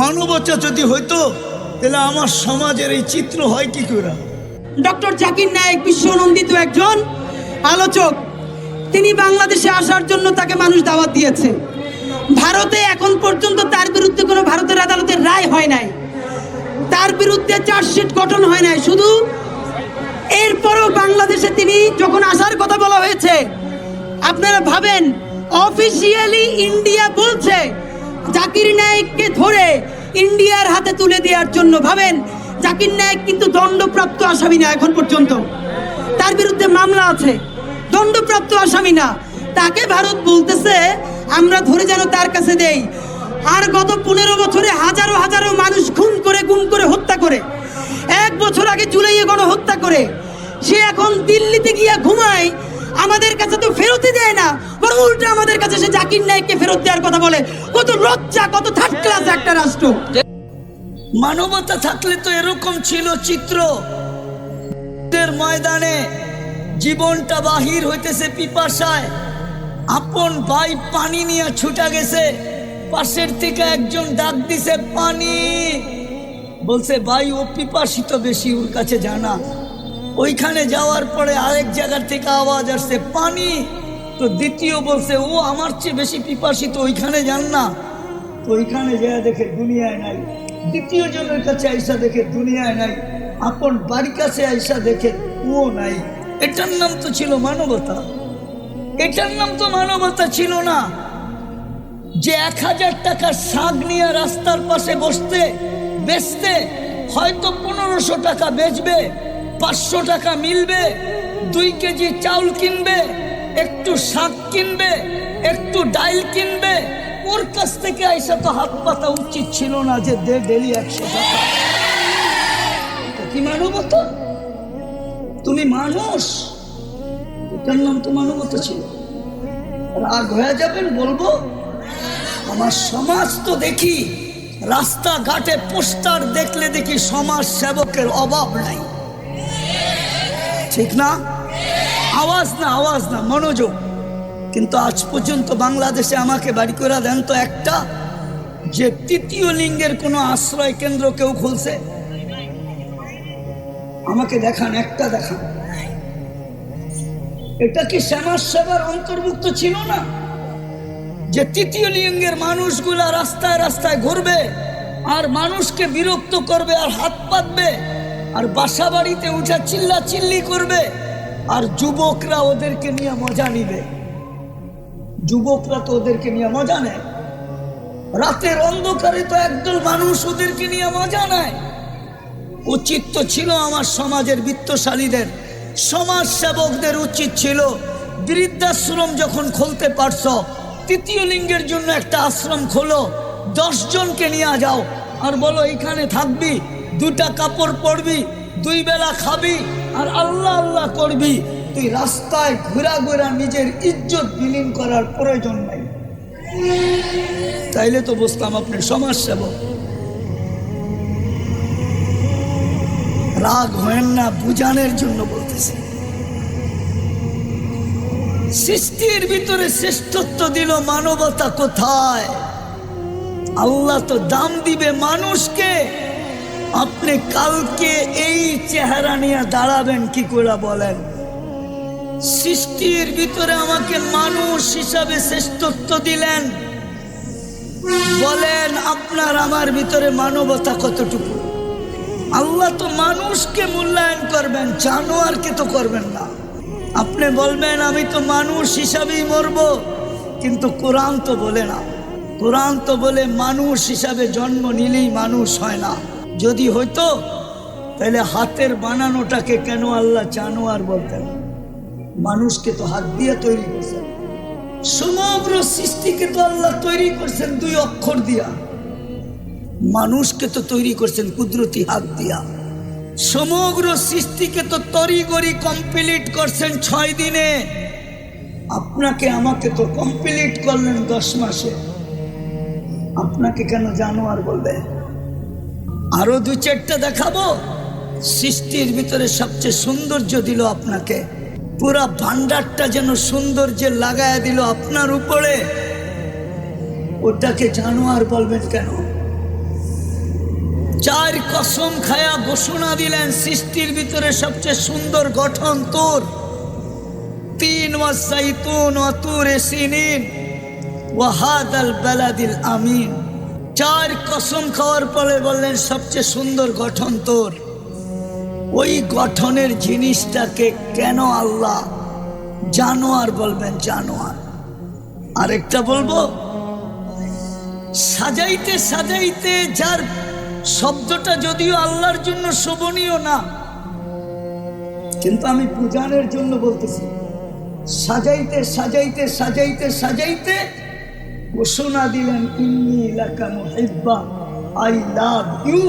মানবতা যদি হইতো তাহলে আমার সমাজের এই চিত্র হয় কি করে? ডক্টর জাকির নায়েক বিশ্বনন্দিত একজন আলোচক। তিনি বাংলাদেশে আসার জন্য তাকে মানুষ দাওয়াত দিয়েছে। ভারতে এখন পর্যন্ত তার বিরুদ্ধে কোনো ভারতের আদালতের রায় হয় নাই, তার বিরুদ্ধে চার্জশিট গঠন হয় নাই। শুধু এরপরও বাংলাদেশে তিনি যখন আসার কথা বলা হয়েছে, আপনারা ভাবেন অফিসিয়ালি ইন্ডিয়া বলছে জাকির নায়েককে ধরে ইন্ডিয়ার হাতে তুলে দেওয়ার জন্য। ভাবেন জাকির নায়েক কিন্তু দণ্ডপ্রাপ্ত আসামি না, এখন পর্যন্ত তার বিরুদ্ধে মামলা আছে, দণ্ডপ্রাপ্ত আসামি না। তাকে ভারত বলতেছে আমরা ধরে যেন তার কাছে দেই। আর গত 15 বছরে হাজারো হাজারো মানুষ খুন করে গুম করে হত্যা করে, 1 বছর আগে জুলাইয়ে গণহত্যা করে সে এখন দিল্লিতে গিয়া ঘুমায়। আমাদের কাছে তো ফেরতই দেয় না, বরং উল্টা আমাদের কাছে সে জাকির নায়েককে ফেরত দেওয়ার কথা বলে। কত লজ্জা, কত থার্ড ক্লাস একটা রাষ্ট্র। মানবতা থাকলে তো এরকম ছিল চিত্র। ময়দানে জীবনটা বাহির হইতেছে পিপাসায়, আপন ভাই পানি নিয়ে ছুটা গেছে, পাশের থেকে একজন ডাক দিছে পানি, বলছে ভাই ও পিপাসিত বেশি, ওর কাছে জানা। ওইখানে যাওয়ার পরে আরেক জায়গার থেকে আওয়াজ আসছে পানি, তো দ্বিতীয় বলছে ও আমার চেয়ে বেশি পিপাসিত, ওইখানে যান না। তো ওইখানে যা দেখে দুনিয়ায় নাই। দ্বিতীয় জনের কাছে আইসা দেখে দুনিয়ায় নাই, আপন বাড়ির কাছে আইসা দেখে ও নাই। এটার নাম তো ছিল মানবতা? এটার নাম তো মানবতা ছিল না। যে 1000 টাকার শাক নিয়ে রাস্তার পাশে বসতে বেচতে হয়তো 1500 টাকা বেচবে, 500 টাকা মিলবে, 2 কেজি চাউল কিনবে, একটু শাক কিনবে, একটু ডাইল কিনবে, ওর কাছ থেকে আইসা তো হাত পাতা উচিত ছিল না যে দে ডেলি 100 টাকা। কি মানবতা? তুমি মানুষ, এটার নাম তো মানবতা ছিল। রাগ হয়ে যাবেন বলবো, আমার সমাজ তো দেখি রাস্তাঘাটে পোস্টার দেখলে দেখি সমাজ সেবকের অভাব নাই, ঠিক না? আওয়াজ না, আওয়াজ না, মনোযোগ। কিন্তু আজ পর্যন্ত বাংলাদেশে আমাকে বাড়ি করে দেন তো একটা, যে তৃতীয় লিঙ্গের কোনো আশ্রয় কেন্দ্র কেউ খুলছে? আমাকে দেখান, একটা দেখান। এটা কি সমাজ সেবার অন্তর্ভুক্ত ছিল না? যে তৃতীয় লিঙ্গের মানুষগুলা রাস্তায় রাস্তায় ঘুরবে আর মানুষকে বিরক্ত করবে আর হাত পাতবে আর বাসা বাড়িতে উঠে চিল্লা চিল্লি করবে, আর যুবকরা ওদেরকে নিয়ে মজা নিবে। যুবকরা তো ওদেরকে নিয়ে মজা নেয়, রাতের অন্ধকারে তো একদল মানুষ ওদেরকে নিয়ে মজা নেয়। উচিত তো ছিল আমার সমাজের বিত্তশালীদের, সমাজ সেবকদের উচিত ছিল বৃদ্ধাশ্রম যখন খুলতে পারছো, তৃতীয় লিঙ্গের জন্য একটা আশ্রম খোলো, 10 জনকে নিয়ে যাও আর বলো এইখানে থাকবি, 2টা কাপড় পরবি, 2 বেলা খাবি আর আল্লাহ আল্লাহ করবি। তুই রাস্তায় ঘুরা ঘুরা নিজের ইজ্জত বিলীন করার প্রয়োজন নাই। তাইলে তো বুঝতাম আপনি সমাজ সেবক। রাগ হয় না, বুঝানোর জন্য বলতেছি। সৃষ্টির ভিতরে শ্রেষ্ঠত্ব দিল, মানবতা কোথায়? আল্লাহ তো দাম দিবে মানুষকে। আপনি কালকে এই চেহারা নিয়ে দাঁড়াবেন কি করে বলেন? সৃষ্টির ভিতরে আমাকে মানুষ হিসাবে শ্রেষ্ঠত্ব দিলেন, বলেন আপনার আমার ভিতরে মানবতা কতটুকু? আল্লাহ তো মানুষকে মূল্যায়ন করবেন, জানোয়ারকে তো করবেন না। আপনি বলবেন আমি তো মানুষ হিসাবেই মরব, কিন্তু কোরআন তো বলে না। কোরআন তো বলে মানুষ হিসাবে জন্ম নিলেই মানুষ হয় না। যদি হইতো তাহলে হাতের বানানোটাকে কেন আল্লাহ জানোয়ার বলতেন? মানুষকে তো হাত দিয়ে তৈরি করছেন, সমগ্র সৃষ্টিকে তো আল্লাহ তৈরি করছেন 2 অক্ষর দিয়া। মানুষকে তো তৈরি করছেন কুদরতি হাত দিয়া। সমগ্র সৃষ্টিকে তো তড়িঘড়ি কমপ্লিট করছেন 6 দিনে। আপনাকে আমাকে তো কমপ্লিট করলেন 10 মাসে। আপনাকে কেন জানোয়ার বলবে? আরো 2-4টা দেখাবো। সৃষ্টির ভিতরে সবচেয়ে সৌন্দর্য দিল আপনাকে, পুরা ভান্ডারটা যেন সৌন্দর্যে লাগায় দিল আপনার উপরে, ওটাকে জানোয়ার বলবেন কেন? চার কসম খায়া ঘোষণা দিলেন, সৃষ্টির ভিতরে সবচেয়ে সুন্দর গঠন তোর। তিন ওয়াসাইতুন ওয়া তুরে সিনিন ওয়া হাদাল বালাদিল আমিন। চার কসম খাওয়ার পরে বললেন সবচেয়ে সুন্দর গঠন তোর। ওই গঠনের জিনিসটাকে কেন আল্লাহ জানোয়ার বলবেন? জানোয়ার। আরেকটা বলবো, সাজাইতে সাজাইতে, যার শব্দটা যদিও আল্লাহর জন্য শোভনীয় না, কিন্তু আমি পূজানের জন্য বলতেছি, সাজাইতে সাজাইতে সাজাইতে সাজাইতে ঘোষণা দিলেন ইন্নী লাকা মুহিব্বা, আই লাভ ইউ।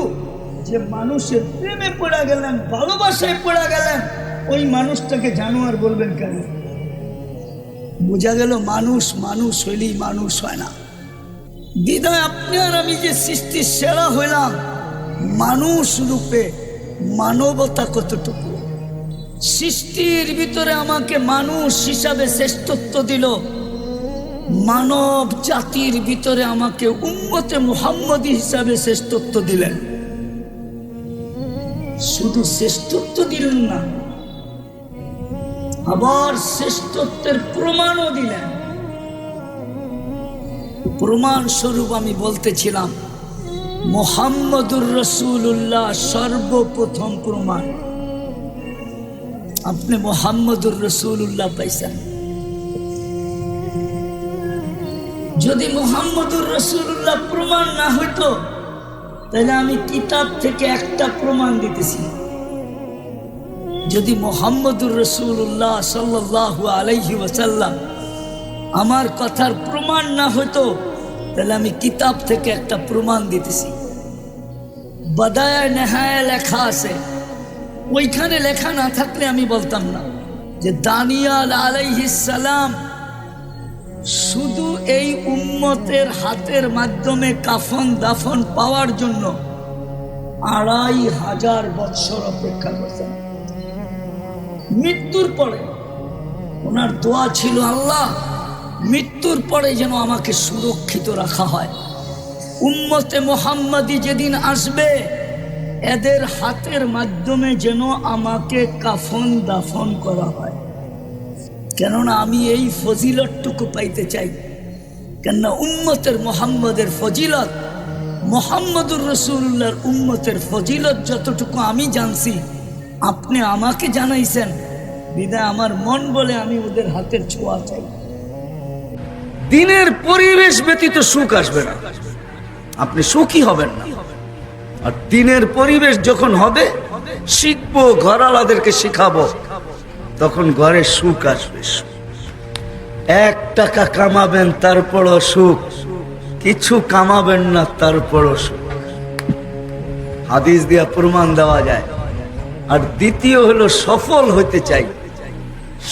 যে মানুষের প্রেমে পড়ে গেলেন, ভালোবাসায় পড়ে গেলেন, ওই মানুষটাকে জানোয়ার বলবেন কেন? বোঝা গেল মানুষ মানুষ হইলেই মানুষ হয় না। বিদায় আপনি আর আমি যে সৃষ্টির সেরা হইলাম, মানুষ রূপে মানবতা কতটুকু? সৃষ্টির ভিতরে আমাকে মানুষ হিসাবে শ্রেষ্ঠত্ব দিল, মানব জাতির ভিতরে আমাকে উম্মতে মুহাম্মদী হিসাবে শ্রেষ্ঠত্ব দিলেন। শুধু শ্রেষ্ঠত্ব দিলেন না, আবার শ্রেষ্ঠত্বের প্রমাণও দিলেন। প্রমাণ স্বরূপ আমি বলতেছিলাম, মুহাম্মদুর রাসূলুল্লাহ সর্বপ্রথম প্রমাণ। আপনি মুহাম্মদুর রাসূলুল্লাহ পাইছেন। যদি মুহাম্মদুর রাসূলুল্লাহ প্রমাণ না হইতো, তাহলে আমি কিতাব থেকে একটা প্রমাণ দিতেছি। যদি মুহাম্মদুর রাসূলুল্লাহ সাল্লাল্লাহু আলাইহি ওয়াসাল্লাম আমার কথার প্রমাণ না হতো, তাহলে আমি কিতাব থেকে একটা প্রমাণ দিতেছি। বাদায়া নেহায়া লেখা আছে, ওইখানে লেখা না থাকলে আমি বলতাম না যে দানিয়াল আলাইহিস সালাম শুধু এই উম্মতের হাতের মাধ্যমে কাফন দাফন পাওয়ার জন্য 2500 বৎসর অপেক্ষা করতেন। মৃত্যুর পরে ওনার দোয়া ছিল, আল্লাহ মৃত্যুর পরে যেন আমাকে সুরক্ষিত রাখা হয়। উম্মতে মুহাম্মাদি যেদিন আসবে, এদের হাতের মাধ্যমে যেন আমাকে কাফন দাফন করা হয়। কেননা আমি এই ফজিলতটুকু পাইতে চাই। কেননা উম্মতের মুহাম্মদের ফজিলত, মুহাম্মদুর রাসূলুল্লাহর উম্মতের ফজিলত যতটুকু আমি জানছি, আপনি আমাকে জানাইছেন, বিধায় আমার মন বলে আমি ওদের হাতের ছোঁয়া চাই। দিনের পরিবেশ ব্যতীত সুখ আসবে না, আপনি সুখী হবেন না। আর দিনের পরিবেশ যখন হবে, শিখবো, ঘরওয়ালাদেরকে শিখাবো, তখন ঘরে সুখ আসবে। 1 টাকা কামাবেন তারপরও সুখ, কিছু কামাবেন না তারপরও সুখ। হাদিস দিয়া প্রমাণ দেওয়া যায়। আর দ্বিতীয় হলো, সফল হইতে চাই।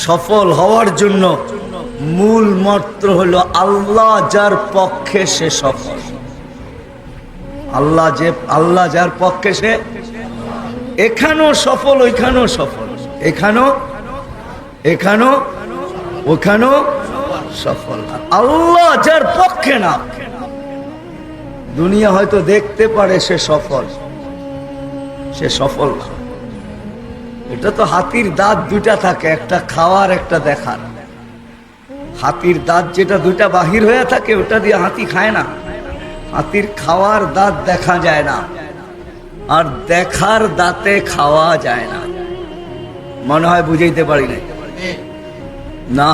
সফল হওয়ার জন্য মূল মন্ত্র হলো আল্লাহ যার পক্ষে সে সফল। আল্লাহ যার পক্ষে সে, এখানেও সফল, ওইখানেও সফল, এখানেও ওখানেও সফল। আল্লাহ যার পক্ষে না, দুনিয়া হয়তো দেখতে পারে সে সফল না। এটা তো হাতির দাঁত 2টা থাকে, একটা খাওয়ার একটা দেখার। হাতির দাঁত যেটা 2টা বাহির হয়ে থাকে, ওটা দিয়ে হাতি খায় না। হাতির খাওয়ার দাঁত দেখা যায় না, আর দেখার দাঁতে খাওয়া যায় না। মনে হয় বুঝাইতে পারি না,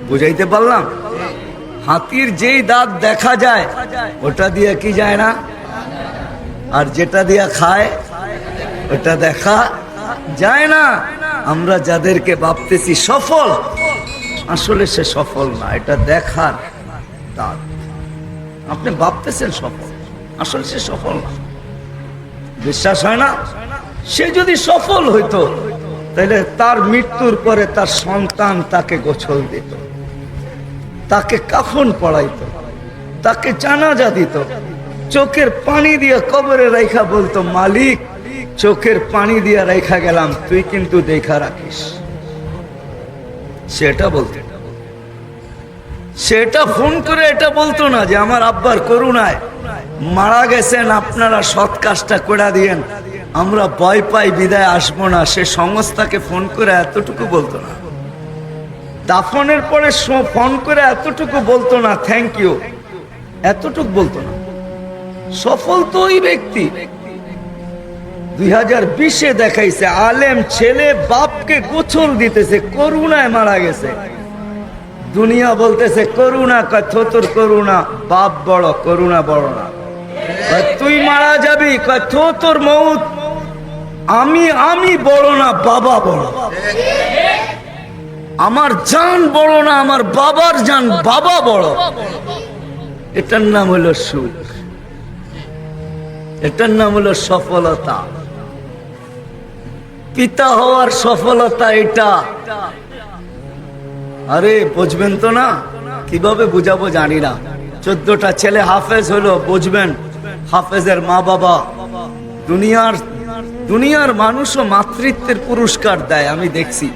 বুঝাইতে পারলাম? হাতির যেই দাঁত দেখা যায়, ওটা দিয়ে কি যায় না, আর যেটা দিয়ে খায় ওটা দেখা যায় না। আমরা যাদেরকে ভাবতেছি সফল, আসলে সে সফল না, এটা দেখার দাঁত। আপনি ভাবতেছেন সফল, আসলে সে সফল না। বিশ্বাস হয় না? সে যদি সফল হইতো, তাহলে তার মৃত্যুর পরে তার সন্তান তাকে গোসল দিত, তাকে কাফন পড়াইতো, তাকে জানাজা দিত, চোখের পানি দিয়ে কবরে রাইখা বলতো, মালিক চোখের পানি দিয়ে রাইখা গেলাম, তুই কিন্তু দেখা রাখিস। সেটা বলতে, সেটা ফোন করে এটা বলতো না যে আমার আব্বার করুণায় মারা গেছেন, আপনারা সৎ কাজটা করে দিয়েন, আমরা ভয় পাই বিদায় আসবো না, সে সংস্থাকে ফোন করে এতটুকু বলতো না। দাফনের পরে ফোন করে এতটুকু বলতো না থ্যাংক ইউ, এতটুকু বলতো না। সফল তো ওই ব্যক্তি 2020-এ দেখাইছে, আলেম ছেলে বাপকে গোছল দিতেছে, করুণায় মারা গেছে। দুনিয়া বলতেছে করুণা, কয় তোর করুণা, বাপ বড়, করুণা বড় না। তুই মারা যাবি, কয় তোর মউত, আমি বড় না, বাবা বড়। আমার জান বড় না, আমার বাবার জান, বাবা বড়। এটার নাম হলো সুখ, এটার নাম হলো সফলতা। পিতা হওয়ার সফলতা এটা। আরে বুঝবেন তো না, কিভাবে বুঝাবো জানি না। 14টা ছেলে হাফেজ হলো, বুঝবেন হাফেজের মা বাবা। দুনিয়ার মানুষও মাতৃত্বের পুরস্কার দেয়, আমি দেখছি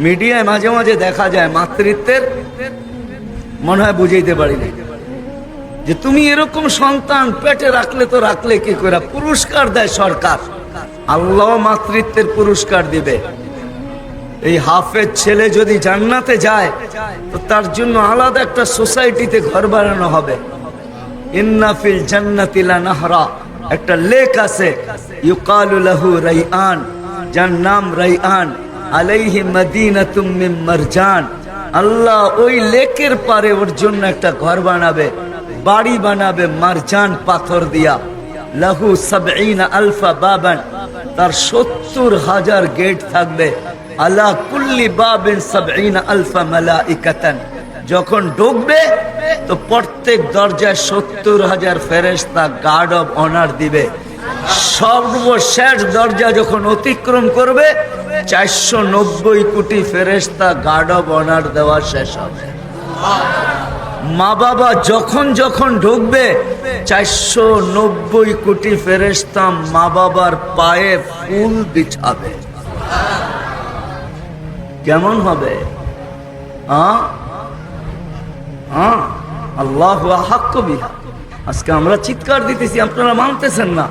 মিডিয়ায় মাঝে মাঝে দেখা যায় মাতৃত্বের, মনে হয় বুঝাইতে পারিনি যে তুমি এরকম সন্তান পেটে রাখলে তো রাখলে কি করে, পুরস্কার দেয় সরকার, আল্লাহ মাতৃত্বের পুরস্কার দিবে। এই হাফেজ ছেলে যদি জান্নাতে যায় তো তার জন্য আলাদা একটা সোসাইটিতে ঘর বানানো হবে। ইন্না ফিল জান্নাতি লানাহরা, একটা লেক আছে, ইউকালু লাহু রাইআন, যার নাম রাইআন, আলাইহি মাদিনাতুম মিন মারজান। আল্লাহ ওই লেকের পারে ওর জন্য একটা ঘর বানাবে, বাড়ি বানাবে মারজান পাথর দিয়া। লাহু ৭০ আলফা বাবান, তার ৭০,০০০ গেট থাকবে। আলা কুল্লি বাবিন ৭০ আলফা মালাইকাতান, যখন ঢুকবে তো প্রত্যেক দরজায় ৭০,০০০ ফেরেশতা গার্ড অফ অনার দিবে। সর্বশেষ দরজা যখন অতিক্রম করবে ৪৯০ কোটি ফেরেশতা গার্ড অফ অনার দেওয়া শেষ হবে। মা বাবা যখন যখন ঢুকবে ৪৯০ কোটি ফেরেশতা মা বাবার পায়ে ফুল বিছাবে। কেমন হবে? আল্লাহু আহাক্কু বিহা। আজকে আমরা চিৎকার দিতেছি, আপনারা মানতেছেন না।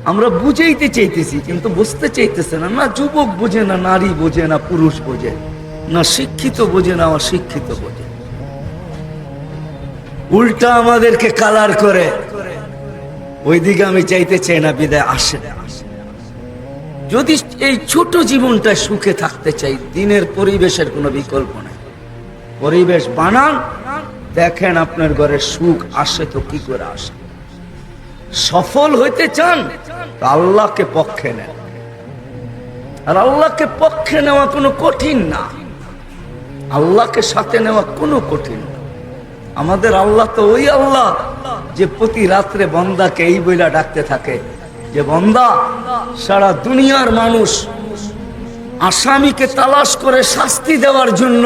আমরা বুঝাইতে চাইতেছি কিন্তু বুঝতে চাইতেছে না। না যুবক বোঝে, না নারী বোঝে, না পুরুষ বোঝে, না শিক্ষিত বোঝে, না অশিক্ষিত বোঝে। উল্টা আমাদেরকে কালার করে। ওইদিকে আমি চাইতে চাই না, বিদায় আসে না। যদি এই ছোট জীবনটা সুখে থাকতে চাই, দিনের পরিবেশের কোনো বিকল্প নেই। পরিবেশ বানান, দেখেন আপনার ঘরে সুখ আসে তো কি করে আসে। সফল হইতে চান তো আল্লাহকে পক্ষে নেন। আর আল্লাহকে পক্ষে নেওয়া কোনো কঠিন না, আল্লাহকে সাথে নেওয়া কোনো কঠিন না। আমাদের আল্লাহ তো ওই আল্লাহ যে প্রতি রাত্রে বন্দাকে এই বইলা ডাকতে থাকে যে বন্দা, সারা দুনিয়ার মানুষ আসামিকে তালাশ করে শাস্তি দেওয়ার জন্য,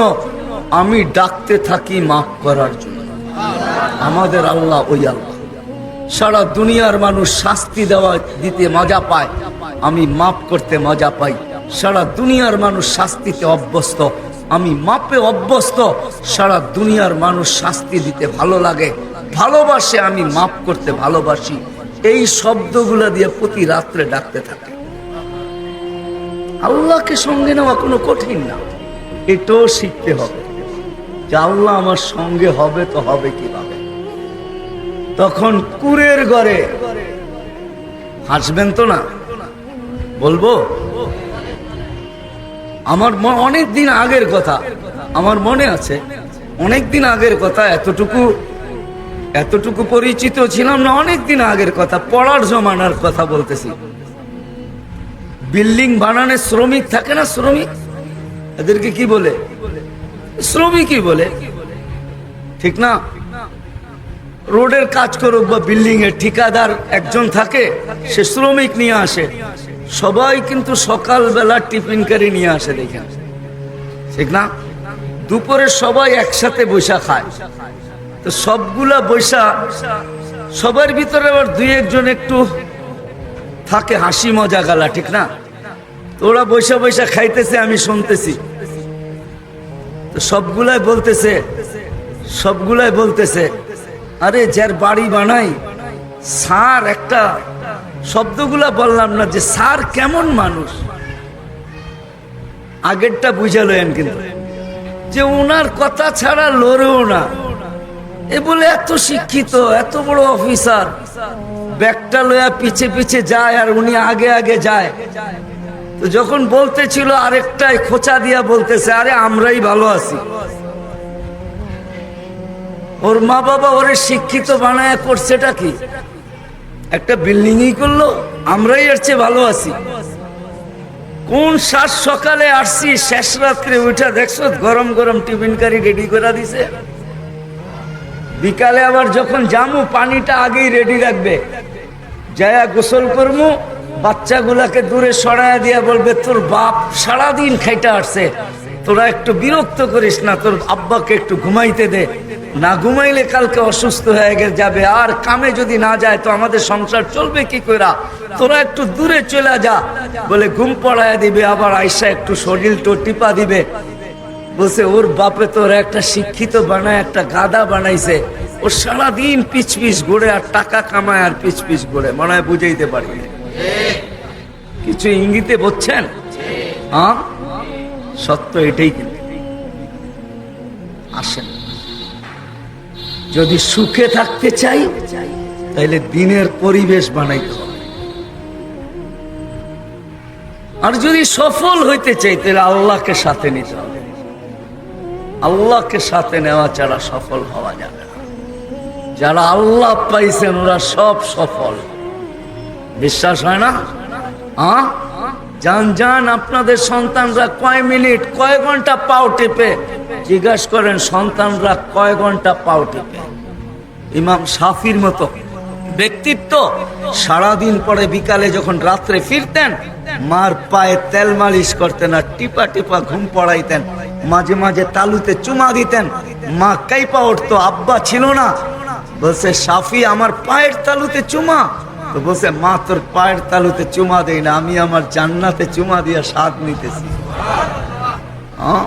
আমি ডাকতে থাকি মাফ করার জন্য। আমাদের আল্লাহ ওই আল্লাহ। সারা দুনিয়ার মানুষ শাস্তি দিতে মজা পায়, আমি মাফ করতে মজা পাই। সারা দুনিয়ার মানুষ শাস্তিতে অভ্যস্ত, আমি মাপে অভ্যস্ত। সারা দুনিয়ার মানুষ শাস্তি দিতে ভালো লাগে, ভালোবাসে, আমি মাফ করতে ভালোবাসি। এই শব্দগুলো দিয়ে প্রতি রাত্রে ডাকতে থাকে। আল্লাহকে সঙ্গে নেওয়া কোনো কঠিন না, এটাও শিখতে হবে যে আল্লাহ আমার সঙ্গে হবে তো হবে কিভাবে। তখন কুরের ঘরে হাসবেন তো না, বলবো আমার অনেক দিন আগের কথা, আমার মনে আছে অনেক দিন আগের কথা। এতটুকু পরিচিত ছিলাম না, অনেক দিন আগের কথা, পড়ার জমানার কথা বলতেছি। বিল্ডিং বানানোর শ্রমিক থাকে না, শ্রমিক, এদেরকে কি বলে? শ্রমিকই বলে, ঠিক না? রোডের কাজ করুক বা বিল্ডিং এর ঠিকাদার একজন থাকে, সে শ্রমিক নিয়ে আসে। সবাই কিন্তু সকালবেলা টিফিন করে নিয়ে আসে, দেখেন, ঠিক না? দুপুরে সবাই একসাথে বৈশা খায়। তো সবগুলা বৈশা, সবার ভিতরে আবার দুই একজন একটু থাকে হাসি মজা গালা, ঠিক না? তো ওরা বৈশা বৈশা খাইতেছে, আমি শুনতেছি। তো সবগুলাই বলতেছে আরে যার বাড়ি বানাই স্যার, একটা শব্দগুলা বললাম না যে স্যার কেমন মানুষ, আগেরটা বুঝালেন কিন্তু যে ওনার কথা ছাড়া লড়েও না। এ বলে এত শিক্ষিত, এত বড় অফিসার, ব্যাগটা লয়া পিছে পিছে যায় আর উনি আগে আগে যায়। তো যখন বলতেছিল আরেকটাই খোঁচা দিয়া বলতেছে, আরে আমরাই ভালো আছি। ওর মা বাবা ওরে শিক্ষিত বানায় করছেটা কি? একটা বিল্ডিংই করলো, আমরাই এর চেয়ে ভালো আছি। কোন সাত সকালে আসছি, শেষ রাত্রে উঠা দেখছো গরম গরম টিফিন কারি রেডি করে দিছে। বিকালে আবার যখন জামু পানিটা আগেই রেডি রাখবে, যায়া গোসল করবো, বাচ্চাগুলাকে দূরে সরাইয়া দিয়া বলবে তোর বাপ সারাদিন খাইটা আসছে, তোরা একটু বিরক্ত করিস না, তোর আব্বাকে একটু ঘুমাইতে দে, না ঘুমাইলে কালকে অসুস্থ হয়ে যাবে, আর কামে যদি না যায় তো আমাদের সংসার চলবে কি কইরা, তোরা একটু দূরে চলে যা বলে ঘুম পড়াইয়া দিবে। আবার আইসা একটু শরীর তো টিপা দিবে। বলছে ওর বাপে তোর একটা শিক্ষিত বানায় একটা গাদা বানাইছে, ও সারাদিন পিছ পিছ ঘুরে আর টাকা কামায় আর পিছ পিছ ঘুরে, মনে হয় বুঝাইতে পারি কিছু ইঙ্গিতে বুঝছেন? হ্যাঁ, সত্য এটাই। কিন্তু আসেন, যদি সুখে থাকতে চাই তাহলে দিনের পরিবেশ বানাইতে হবে, আর যদি সফল হইতে চাই তাহলে আল্লাহকে সাথে নিতে হবে। আল্লাহকে সাথে নেওয়া ছাড়া সফল হওয়া যাবে না। যারা আল্লাহ পাইছেন ওরা সব সফল। বিশ্বাস হয় না? হ্যাঁ, জান জান আপনাদের সন্তানরা কয় মিনিট কয় ঘন্টা পাও টিপে, জিজ্ঞাসা করেন সন্তানরা কয় ঘন্টা পাও টিপে। ইমাম শাফির মতো ব্যক্তিত্ব সারাদিন পরে বিকালে যখন রাত্রে ফিরতেন, মার পায়ে তেল মালিশ করতেন আর টিপা টিপা ঘুম পড়াইতেন, মাঝে মাঝে তালুতে চুমা দিতেন। মা কাইপা উঠতো, আব্বা ছিল না, বলছে শাফি আমার পায়ের তালুতে চুমা। তো বলছে মা তোর পায়ের তালুতে চুমা দেই না, আমি আমার জান্নাতে চুমা দিয়া স্বাদ নিতেছি। হ্যাঁ,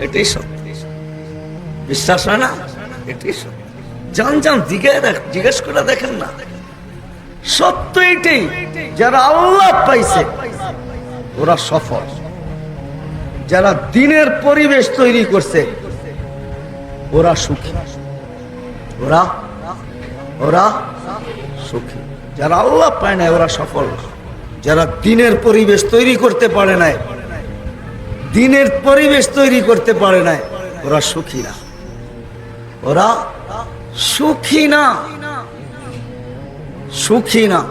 এটাই সত্যি। বিশ্বাস হয় না? এটাই সত্যি। জান জান জিজ্ঞেস করে দেখেন না, সত্য এটাই। যারা আল্লাহ পাইছে ওরা সফল। যারা দিনের পরিবেশ তৈরি করছে ওরা সুখী, ওরা সুখী। যারা আল্লাহ পায় না ওরা সফল। যারা দিনের পরিবেশ তৈরি করতে পারে না, দিনের পরিবেশ তৈরি করতে পারে না, ওরা সুখী না, ওরা সুখী না, সুখী না।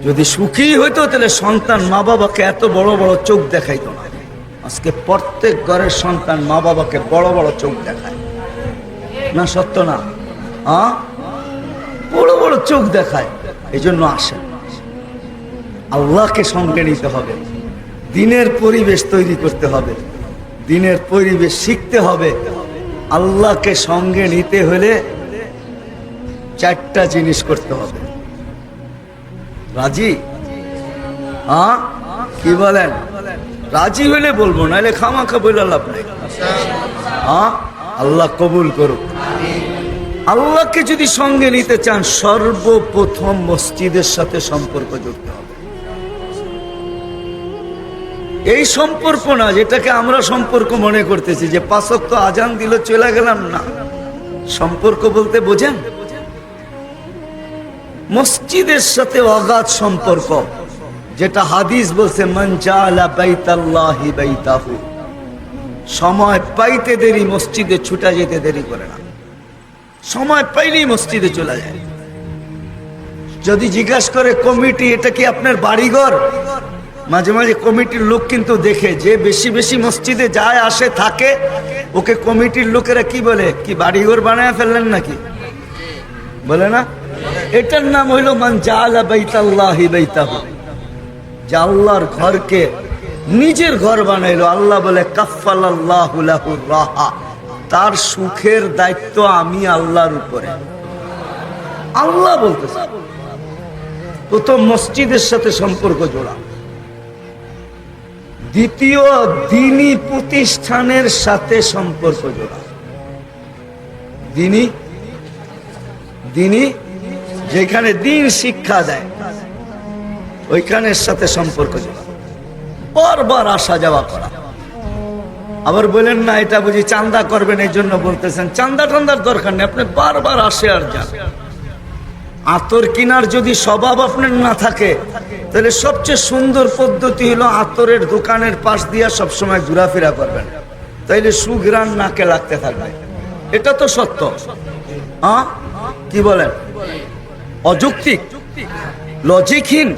যদি সুখী হইতো তাহলে সন্তান মা বাবাকে এত বড় বড় চোখ দেখাইতো না। আজকে প্রত্যেক ঘরের সন্তান মা বাবাকে বড় বড় চোখ দেখায় না, সত্য না? হ্যাঁ, বড় বড় চোখ দেখায়। এই জন্য আসেন, আল্লাহকে সঙ্গে নিতে হবে, দিনের পরিবেশ তৈরি করতে হবে, দিনের পরিবেশ শিখতে হবে। আল্লাহকে সঙ্গে নিতে হলে চারটা জিনিস করতে হবে। রাজি? হ্যাঁ, কি বলেন? রাজি হলে বলবো, নাহলে খামাখা বলে লাভ নেই। হ্যাঁ, আল্লাহ কবুল করুক। আল্লাহকে যদি সঙ্গে নিতে চান, সর্বপ্রথম মসজিদের সাথে সম্পর্ক যুক্ত হবে। এই সম্পর্ক না যেটাকে আমরা সম্পর্ক মনে করতেছি, যে 5 ওয়াক্ত আজান দিল চলে গেলাম, না। সম্পর্ক বলতে বোঝেন মসজিদের সাথে অগাধ সম্পর্ক, যেটা হাদিস বলছে মান জাআলা বাইতাল্লাহি বাইতাহু। সময় পাইতে দেরি, মসজিদে ছুটা যেতে দেরি করে না, সময় পাইলেই মসজিদে চলে যায়। যদি জিজ্ঞাসা করে কমিটি এটা কি আপনার বাড়িঘর, মাঝে মাঝে কমিটির লোক কিন্তু দেখে যে বেশি বেশি মসজিদে যায় আসে থাকে, ওকে কমিটির লোকেরা কি বলে, কি বাড়িঘর বানায় ফেললেন নাকি, বলে না? এটার নাম হইল মান জাআলা বাইতাল্লাহি বাইতাহু, যে আল্লাহর ঘরকে নিজের ঘর বানাইলো। আল্লাহ বলে কাফফালাল্লাহু লাহু রাহা, তার সুখের দায়িত্ব আমি আল্লাহর উপরে। আল্লাহ বলতেছে প্রথম মসজিদের সাথে সম্পর্ক জোড়া। দ্বিতীয়, দ্বীনি প্রতিষ্ঠানের সাথে সম্পর্ক জোড়া। দিনী দিনী যেখানে দিন শিক্ষা দেয় ওইখানের সাথে সম্পর্ক জোড়া, বারবার আসা যাওয়া করা। আবার বলেন না এটা বুঝি চান্দা করবেন এই জন্য বলতেছেন, চান্দা টান্দার দরকার নেই, আপনি বারবার আসে আর যান। আতর কিনার যদি স্বভাব আপনার না থাকে তাহলে সবচেয়ে সুন্দর পদ্ধতি হলো আতরের দোকানের পাশ দিয়া সবসময় ঘোরাফেরা করবেন, তাইলে সুঘ্রাণ নাকে লাগতে থাকবে। এটা তো সত্য, কি বলেন? অযৌক্তিক, লজিকহীন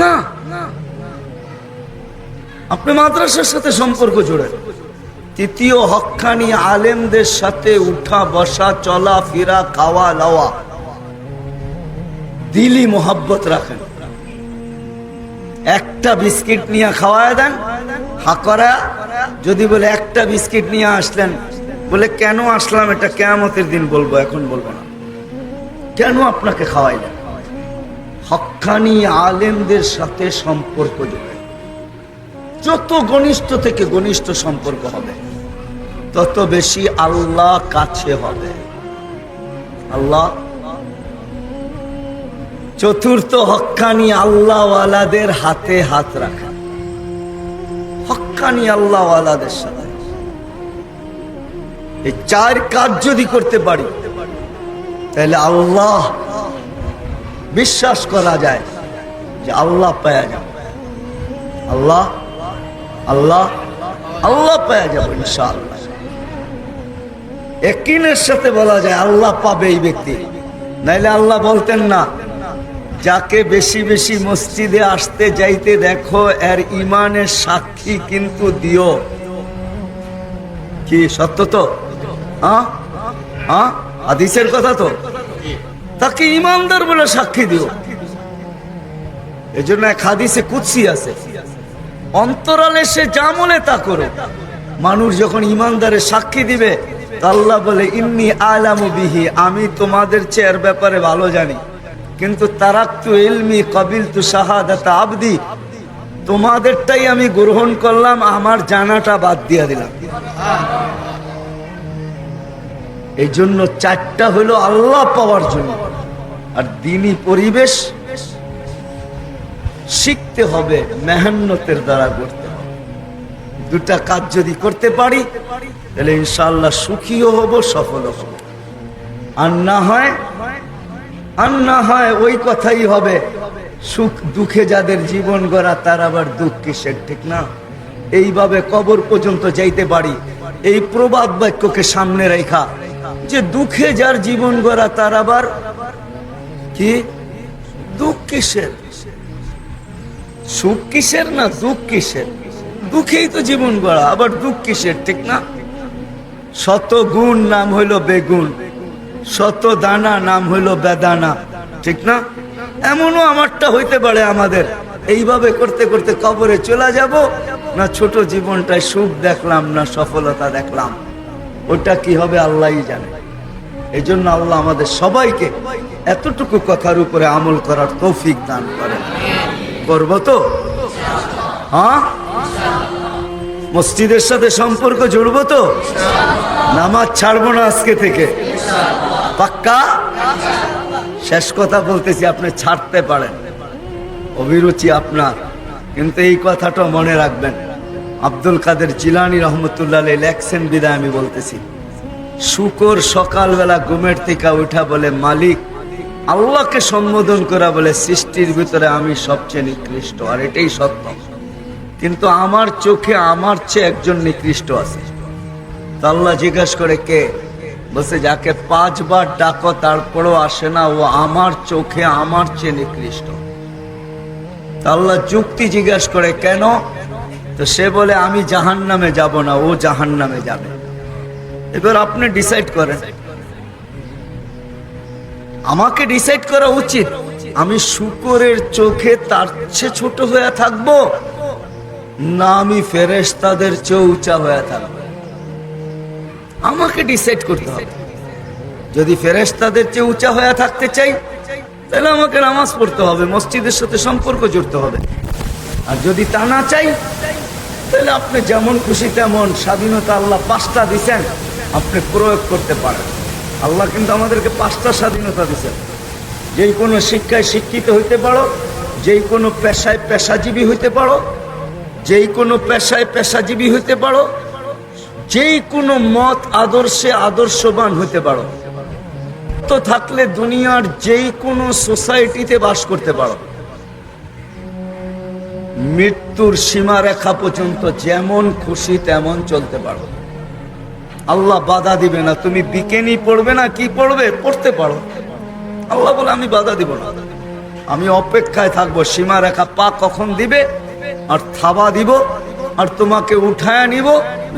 না। আপনি মাদ্রাসার সাথে সম্পর্ক জোড়েন। তৃতীয়, হক্কানি আলেমদের সাথে উঠা বসা, চলা ফেরা, খাওয়া লাওয়া, দিলি মোহাব্বত রাখেন। একটা বিস্কিট নিয়ে খাওয়ায় দেন, হাকরা যদি বলে একটা বিস্কিট নিয়ে আসলেন, বলে কেন আসলাম এটা কিয়ামতের দিন বলবো, এখন বলবো না। কেন আপনাকে খাওয়াইলেন? হক্কানি আলেমদের সাথে সম্পর্ক জোড়েন। যত ঘনিষ্ঠ থেকে ঘনিষ্ঠ সম্পর্ক হবে তত বেশি আল্লাহ কাছে হবে। আল্লাহ। চতুর্থ, হক্কানি আল্লাহওয়ালাদের হাতে হাত রাখা। হক্কানি আল্লাহওয়ালাদের সাথে এই চার কাজ যদি করতে পারি তাহলে আল্লাহ বিশ্বাস করা যায় যে আল্লাহ পাওয়া যাবে। আল্লাহ আল্লাহ আল্লাহ পাওয়া যাবে ইনশাআল্লাহ। ইয়াকিনের সাথে বলা যায় আল্লাহ পাবে এই ব্যক্তি। নাইলে আল্লাহ বলতেন না, যাকে বেশি বেশি মসজিদে আসতে যাইতে দেখো এর ইমানের সাক্ষী কিন্তু দিও। কি সত্য তো? হাদিসের কথা তো, তাকে ইমানদার বলে সাক্ষী দিও। এই জন্য এক হাদিসে কুদসি আছে, অন্তরালে সে যা মনে তা করো। মানুষ যখন ইমানদারের সাক্ষী দিবে আল্লাহ বলে ইন্নী আলামু বিহি, আমি তোমাদের চেয়ে ব্যাপারে ভালো জানি, কিন্তু তারাক্তু ইলমি কাবিলতু শাহাদাত আবদি, তোমাদেরটাই আমি গ্রহণ করলাম, আমার জানাটা বাদ দিয়ে দিলাম। এই জন্য চারটা হলো আল্লাহ পাওয়ার জন্য। আর দ্বীনি পরিবেশ শিখতে হবে, মেহনতের দ্বারা করতে হবে। দুটা কাজ যদি করতে পারি তাহলে ইনশাআল্লাহ সুখীও হব, সফল হব। আর না হয় ওই কথাই হবে, সুখ দুঃখে যাদের জীবন গড়া তার আবার দুঃখ কিসের, ঠিক না? এইভাবে কবর পর্যন্ত যাইতে পারি, এই প্রবাদ বাক্যকে সামনে রেখা যে দুঃখে যার জীবন গড়া তার আবার কি দুঃখ কিসের, সুখ কিসের না দুঃখ কিসের? দুঃখেই তো জীবন গড়া, আবার দুঃখ কিসের, ঠিক না? শত গুণ নাম হইল বেগুন, শত দানা নাম হইল বেদানা, ঠিক না? এমনও আমারটা হইতে পারে আমাদের। এইভাবে করতে করতে কবরে চলে যাব, না ছোট জীবনটায় সুখ দেখলাম না সফলতা দেখলাম, ওটা কি হবে আল্লাহই জানে। এই জন্য আল্লাহ আমাদের সবাইকে এতটুকু কথার উপরে আমল করার তৌফিক দান করেন। করবো তো? হ্যাঁ, মসজিদের সাথে সম্পর্ক জুড়বো তো? নামাজ ছাড়বো না আজকে থেকে, পাক্কা? শেষ কথা বলতেছি, আপনি ছাড়তে পারেন, অভিরুচি আপনার, কিন্তু এই কথাটা মনে রাখবেন। আব্দুল কাদের জিলানী রহমতুল্লাহ লেখছেন বিদায় আমি বলতেছি, শুকর সকালবেলা ঘুমের থেকে উঠা বলে মালিক, আল্লাহকে সম্বোধন করা বলে সৃষ্টির ভিতরে আমি সবচেয়ে নিকৃষ্ট। আর এটাই সত্য, কিন্তু আমার চোখে আমার চেয়ে একজন নিকৃষ্ট আছে। তো আল্লাহ জিজ্ঞাসা করে কে? বলছে যাকে 5 বার ডাকো তারপরও আসে না, ও আমার চোখে আমার চেয়ে নিকৃষ্ট। আল্লাহ যুক্তি জিজ্ঞাসা করে কেন? তো সে বলে আমি জাহান্নামে যাব না, ও জাহান্নামে যাবে। এবার আপনি ডিসাইড করেন, আমাকে ডিসাইড করা উচিত আমি শুকরের চোখে তার চেয়ে ছোট হয়ে থাকবো, না আমি ফেরেশতাদের চেয়ে উঁচা হয়ে থাকবো। আমাকে ডিসাইড করতে হবে। যদি ফেরেশতাদের চেয়ে উঁচা হয়ে থাকতে চাই তাহলে আমাকে নামাজ পড়তে হবে, মসজিদের সাথে সম্পর্ক জুড়তে হবে। আর যদি তা না চাই তাহলে আপনি যেমন খুশি তেমন স্বাধীনতা আল্লাহ 5টা দিচ্ছেন, আপনি প্রয়োগ করতে পারেন। আল্লাহ কিন্তু আমাদেরকে 5টা স্বাধীনতা দিয়েছেন। যেই কোনো শিক্ষায় শিক্ষিত হইতে পারো, যেই কোনো পেশায় পেশাজীবী হইতে পারো, যেই কোনো পেশায় পেশাজীবী হইতে পারো, যেই কোনো মত আদর্শে আদর্শবান হইতে পারো, তো থাকলে দুনিয়ার যেই কোনো সোসাইটিতে বাস করতে পারো। মৃত্যুর সীমারেখা পর্যন্ত যেমন খুশি তেমন চলতে পারো। আল্লাহ বাধা দিবে না। তুমি বিকেনি পড়বে না, কি পড়বে, পড়তে পারো। আল্লাহ বলে আমি বাধা দিব না, আমি অপেক্ষায় থাকবো। সীমারেখা পা কখন দিবে আর থাবা দিব আর তোমাকে উঠায় নিব।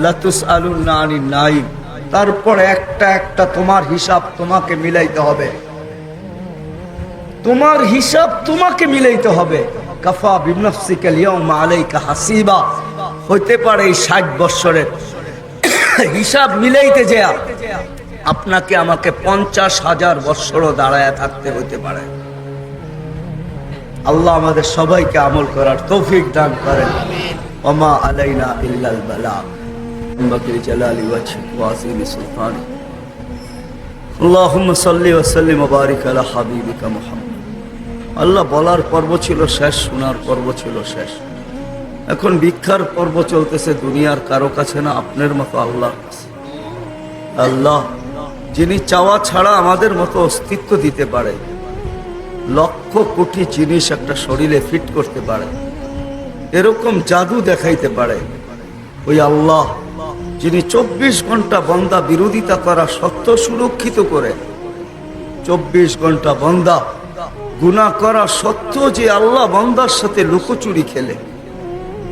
লাতুস আলুন্না আনিন নাইম। তারপর একটা একটা তোমার হিসাব তোমাকে মিলাইতে হবে। তোমার হিসাব তোমাকে মিলাইতে হবে। কাফা বিনফসিকাল ইয়াউমা আলাইকা হাসিবা। হইতে পারে এই 60 বছরের হিসাব মিলাইতে যায় আপনাকে আমাকে 50,000 বছরও দাঁড়ায় থাকতে হইতে পারে। আল্লাহ আমাদের সবাইকে আমল করার তৌফিক দান করেন। ওমা আলাইনা ইল্লাল বালাগ। বকরি জালালি ওয়াজহি ওয়াসিলি সুলতানি। আল্লাহুম্মা সাল্লি ওয়া সাল্লিম ওয়া বারিক আলা হাবিবিকা মুহাম্মদ। আল্লাহ বলার পর্ব ছিল শেষ, শোনার পর্ব ছিল শেষ। এখন ভিক্ষার পর্ব চলতেছে, দুনিয়ার কারো কাছে না, আপনার মতো আল্লাহর কাছে। আল্লাহ যিনি চাওয়া ছাড়া আমাদের মতো অস্তিত্ব দিতে পারে, লক্ষ কোটি জিনিস একটা শরীরে ফিট করতে পারে, এরকম জাদু দেখাইতে পারে, ওই আল্লাহ যিনি 24 ঘন্টা বান্দা বিরোধিতা করা সত্ত্বেও সুরক্ষিত করে, 24 ঘন্টা বান্দা গুনাহ করা সত্ত্বেও যে আল্লাহ বান্দার সাথে লুকোচুরি খেলে,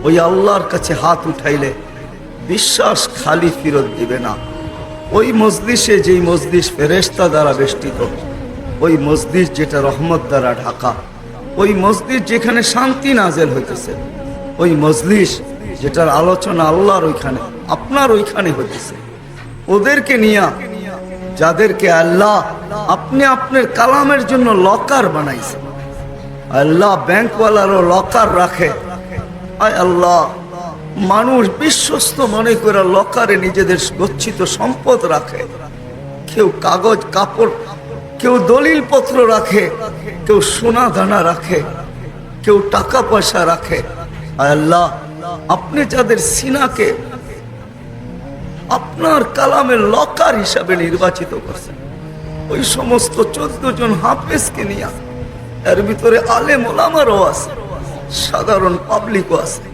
ওই আল্লাহর কাছে হাত উঠাইলে বিশ্বাস খালি ফেরত দিবে না। ওই মজলিসে, যেই মজলিস ফেরেশতা দ্বারা বেষ্টিত, ওই মজলিস যেটা রহমত দ্বারা ঢাকা, ওই মজলিস যেখানে শান্তি নাজেল হইতেছে, ওই মজলিস যেটার আলোচনা আল্লাহর ওইখানে, আপনার ওইখানে হইতেছে, ওদেরকে নিয়া যাদেরকে আল্লাহ আপনি আপনার কালামের জন্য লকার বানাইছেন। আল্লাহ ব্যাংকওয়ালারও লকার রাখে। আয় আল্লাহ, মানুষ বিশ্বস্ত মনে করে লকারে নিজেদের গচ্ছিত সম্পদ রাখে। কেউ কাগজ কাপড়, কেউ দলিল পত্র রাখে, কেউ সোনা দানা রাখে, কেউ টাকা পয়সা রাখে। আয় আল্লাহ, আপনি যাদের সিনাকে আপনার কালামের লকার হিসাবে নির্বাচিত করছেন, ওই সমস্ত 14 জন হাফেজকে নিয়ে, এর ভিতরে আলেম ওলামারও আছে, সাধারণ পাবলিকও আছে,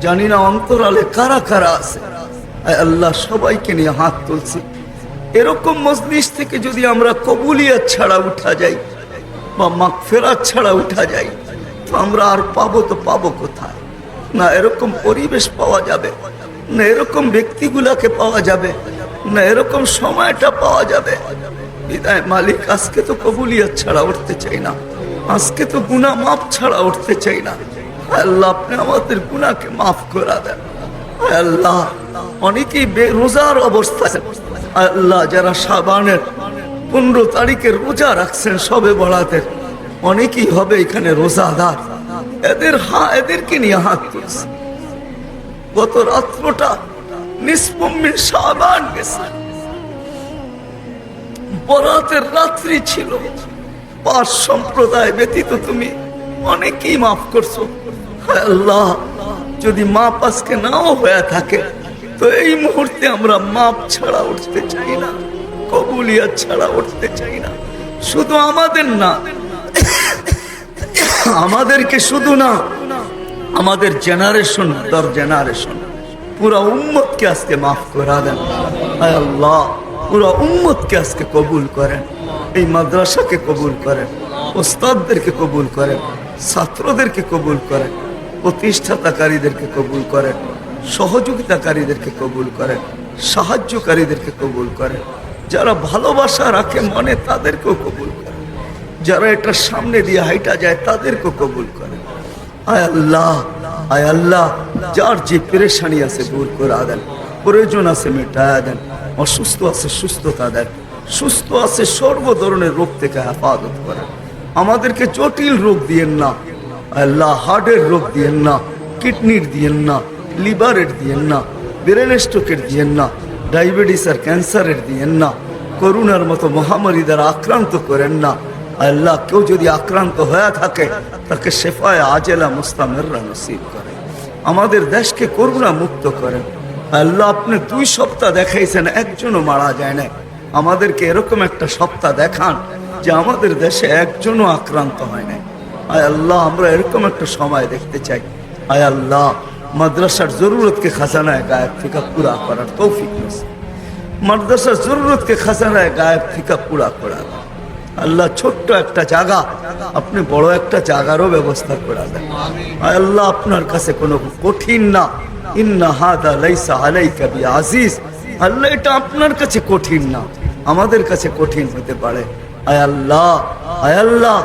জানি না অন্তরালে কারা কারা আছে। আল্লাহ, সবাইকে নিয়ে হাত তুলছি। এরকম মজলিস থেকে যদি আমরা কবুলিয়ত ছাড়া উঠা যাই বা মাগফিরাত ছাড়া উঠা যাই, তো আমরা আর পাবো কোথায়? না এরকম পরিবেশ পাওয়া যাবে, না এরকম ব্যক্তিগুলাকে পাওয়া যাবে, না এরকম সময়টা পাওয়া যাবে। বিদায় মালিক, আজকে তো কবুলিয়ত ছাড়া উঠতে চাই না, আজকে তো গুনাহ মাফ ছাড়া উঠতে চাই না। আল্লাহ, আপনি আমাদের গুনাহকে মাফ করে দেন। আল্লাহ, অনেকেই রোজার অবস্থায়, আল্লাহ যারা শাবানের 15 তারিখের রোজা রাখছেন, সবে বরাতের, অনেকেই হবে এখানে রোজাদার, এদেরকে নিয়ে হাত তুলছে। গত রাত্রটা নিসফুম মিন শাবান গেছে, বরাতের রাত্রি ছিল। 5 সম্প্রদায় ব্যতীত তুমি অনেকেই মাফ করছো। আল্লাহ, যদি মাপ আজকে নাও হয়ে থাকে, তো এই মুহূর্তে আমরা মাপ ছাড়া উঠতে চাই না, কবুলিয়ত ছাড়া উঠতে চাই না। শুধু আমাদের না, আমাদেরকে শুধু না, আমাদের জেনারেশন দর জেনারেশন পুরা উম্মতকে আজকে মাফ করা দেন। আয় আল্লাহ, পুরা উম্মতকে আজকে কবুল করেন, এই মাদ্রাসাকে কবুল করেন, ওস্তাদদেরকে কবুল করেন, ছাত্রদেরকে কবুল করেন, প্রতিষ্ঠাতাকারীদেরকে কবুল করেন, সহযোগিতাকারীদেরকে কবুল করেন, সাহায্যকারীদেরকে কবুল করেন, যারা ভালোবাসা রাখে মনে তাদেরকেও কবুল করেন, যারা এটা সামনে দিয়ে হাইটা যায় তাদেরকেও কবুল করেন। আয় আল্লাহ, আয় আল্লাহ, যার যে পেরেশানি আছে দূর করে দেন, প্রয়োজন আছে মেটায়া দেন, অসুস্থ আছে সুস্থতা দেন, সুস্থ আছে সর্ব ধরনের রোগ থেকে হেফাজত করেন। আমাদেরকে জটিল রোগ দিয়েন না আল্লাহ, হার্টের রোগ দিয়েন না, কিডনির দিয়েন না, লিভারের দিয়েন না, ব্রেন স্ট্রোকের দিয়েন না, ডায়াবেটিস আর ক্যান্সারের দিয়েন না। করোনার মতো মহামারী দ্বারা আক্রান্ত করেন না। আল্লাহ কেউ যদি আক্রান্ত হয়ে থাকে তাকে শেফায়ে আজেলা মুস্তামেররা নসিব করেন। আমাদের দেশকে করোনা মুক্ত করেন। আল্লাহ আপনি 2 সপ্তাহ দেখাইছেন, একজনও মারা যায় না। আমাদেরকে এরকম একটা সপ্তাহ দেখান যে আমাদের দেশে একজনও আক্রান্ত হয় না। আয় আল্লাহ, আমরা এরকম একটা সময় দেখতে চাই। আয় আল্লাহ, মাদ্রাসার জরুরতকে খাজানায় গায়েব থেকে পুরা করার তৌফিক নসিব। মাদ্রাসার জরুরতকে খাজানায় গায়েব থেকে পুরা করা। আল্লাহ, ছোট্ট একটা জায়গা আপনি বড় একটা জায়গারও ব্যবস্থা করে দেন। আয় আল্লাহ, আপনার কাছে কোনো কঠিন না। ইন্না হাদা লাইসা আলাইকা বিআজিজ। আল্লাহ, এটা আপনার কাছে কঠিন না, আমাদের কাছে কঠিন হতে পারে। আয় আল্লাহ, আয় আল্লাহ,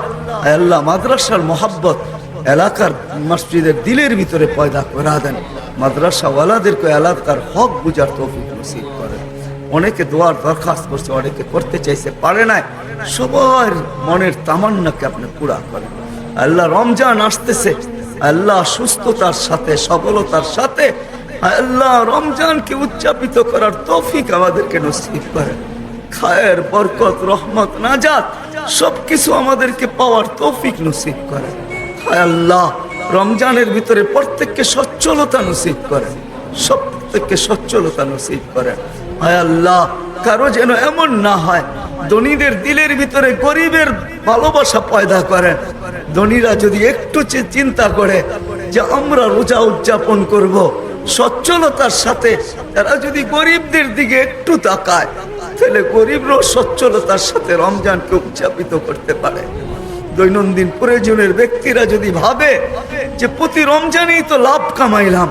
আয় আল্লাহ, মাদ্রাসার মোহাব্বত এলাকার মসজিদের দিলের ভিতরে পয়দা করা দেন। মাদ্রাসাওয়ালাদেরকে এলাকার হক বুঝার তৌফিক নসিব করেন। অনেকে দোয়ার দরখাস্ত করছে, অনেকে করতে চাইছে, পারে নাই। সবার মনের তামান্নাকে আপনি পুরা করেন। আল্লাহ, রমজান আসতেছে, আল্লাহ সুস্থতার সাথে সফলতার সাথে আল্লাহ রমজানকে উদযাপিত করার তৌফিক আমাদেরকে নসিব করেন। খায়ের, বরকত, রহমত, নাজাত সবকিছু আমাদেরকে পাওয়ার তৌফিক নসিব করেন। আল্লাহ, রমজানের ভিতরে প্রত্যেককে সচ্ছলতা নসিব করেন, প্রত্যেককে সচ্ছলতা নসিব করেন। হায় আল্লাহ, কারো যেন এমন না হয়, ধনীদের দিলের ভিতরে গরিবের ভালোবাসা পয়দা করেন। ধনীরা যদি একটু চিন্তা করে যে আমরা রোজা উদযাপন করব, সচ্ছলতার সাথে তারা যদি গরিবদের দিকে একটু তাকায়, তাহলে গরিবরাও সচ্ছলতার সাথে রমজানকে উদযাপিত করতে পারে। দৈনন্দিন প্রয়োজনের ব্যক্তিরা যদি ভাবে যে প্রতি রমজানেই তো লাভ কামাইলাম,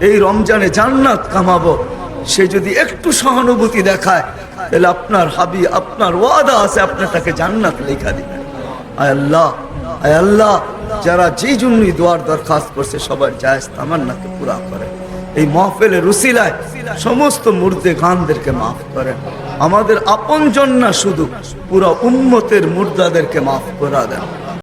এই রমজানে জান্নাত কামাবো, সে যদি একটু সহানুভূতি দেখায়, তাহলে আপনার হাবি, আপনার ওয়াদা আছে, আপনি তাকে জান্নাত লেখা দিবেন। আয় আল্লাহ, আয় আল্লাহ, যারা যেই জন্যই দোয়ার দরখাস্ত করছে সবার জায়েজ তামান্নাকে পুরা করে। এই মাহফিলের উসিলায় সমস্ত মুর্দে গানদেরকে মাফ করেন। আমাদের আপনজন না, শুধু পুরা উম্মতের মুর্দাদেরকে মাফ করা দেন।